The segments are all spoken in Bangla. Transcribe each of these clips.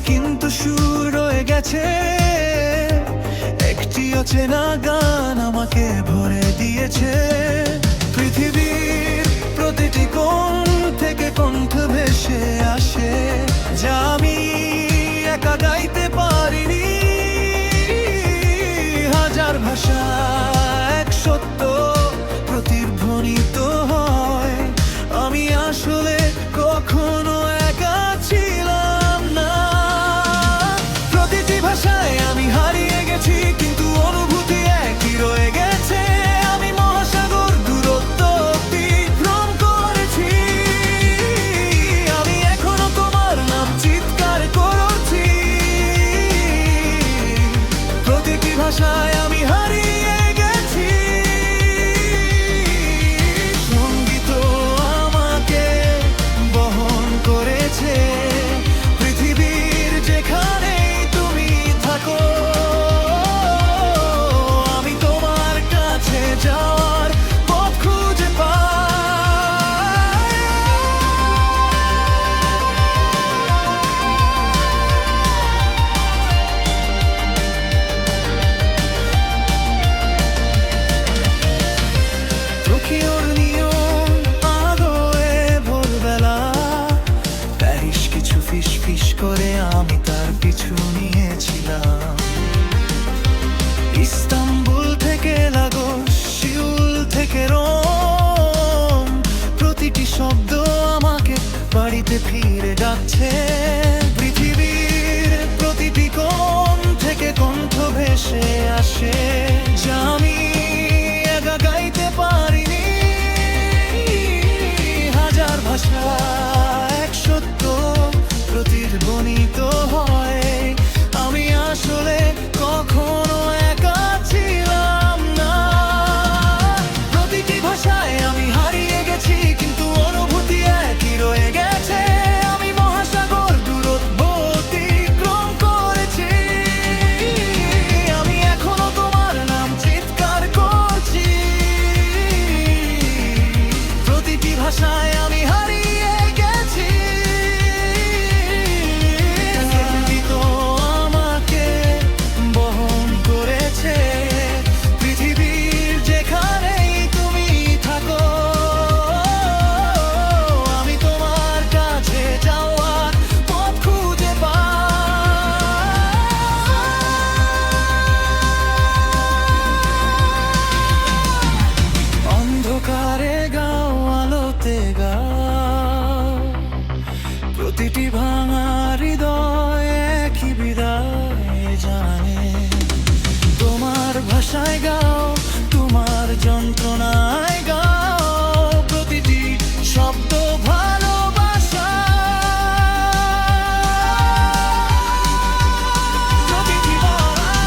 কিন্তু সুর রয়ে গেছে একটি অচেনা গান আমাকে ভরে দিয়েছে। পৃথিবীর প্রতিটি কোণ থেকে কণ্ঠ ভেসে আসে, যা আমি একা গাইতে পারিনি। হাজার ভাষা এক সত্য প্রতিধ্বনিত হয়, আমি আসলে কখনো একা ছিলাম না। প্রতিটি ভাষায় আমি হারিয়ে গেছি, কিন্তু অনুভূতি একই রয়ে গেছে। আমি মহাসাগর দূরত্ব অতিক্রম করেছি, আমি এখনো তোমার নাম চিৎকার করছি। প্রতিটি ভাষায় আমি হারিয়ে গেছি, সঙ্গীত আমাকে বহন করেছে। পৃথিবীর যেখানেই তুমি থাকো, আমি তোমার কাছে যাওয়ার পথ খুঁজে পাই। টোকিওর নিয়ন আলোয় ভোরবেলা, প্যারিস কিছু ফিস ফিস করে আমি তার পিছু নিয়েছিলাম। ইস্তাম্বুল থেকে লাগোস, সিউল থেকে রোম, প্রতিটি শব্দ আমাকে বাড়িতে ফিরে যাচ্ছে। পৃথিবীর প্রতিটি কোণ থেকে কণ্ঠ ভেসে আসে, যা আমি একা গাইতে পারিনি। হাজার ভাষা এক সত্য প্রতিধ্বনিত হয়, আমি আসলে কখনো একা ছিলাম না। প্রতিটি ভাষায় আমি হারিয়ে গেছি, কিন্তু অনুভূতি একই রয়ে গেছে। আমি মহাসাগর দূরত্ব অতিক্রম করেছি, আমি এখনো তোমার নাম চিৎকার করছি। প্রতিটি ভাষায় আমি হারিয়ে গেছি, সঙ্গীত আমাকে বহন করেছে। পৃথিবীর যেখানেই তুমি থাকো, আমি তোমার কাছে যাওয়ার পথ খুঁজে পাই। অন্ধকারে গাও, আলোতে গাও, প্রতিটি ভাঙা হৃদয় একই বিদায় জানে। তোমার ভাষায় গাও, তোমার যন্ত্রণায় গাও, প্রতিটি শব্দ ভালোবাসা।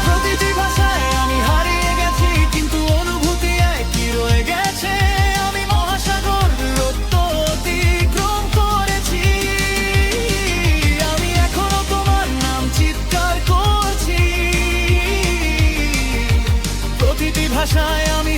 প্রতিটি ভাষায় আমি হারিয়ে গেছি, কিন্তু অনুভূতি একই রয়ে গেছে। আমি মহাসাগর দূরত্ব অতিক্রম করেছি, আমি এখনো তোমার নাম চিৎকার করছি। প্রতিটি ভাষায় আমি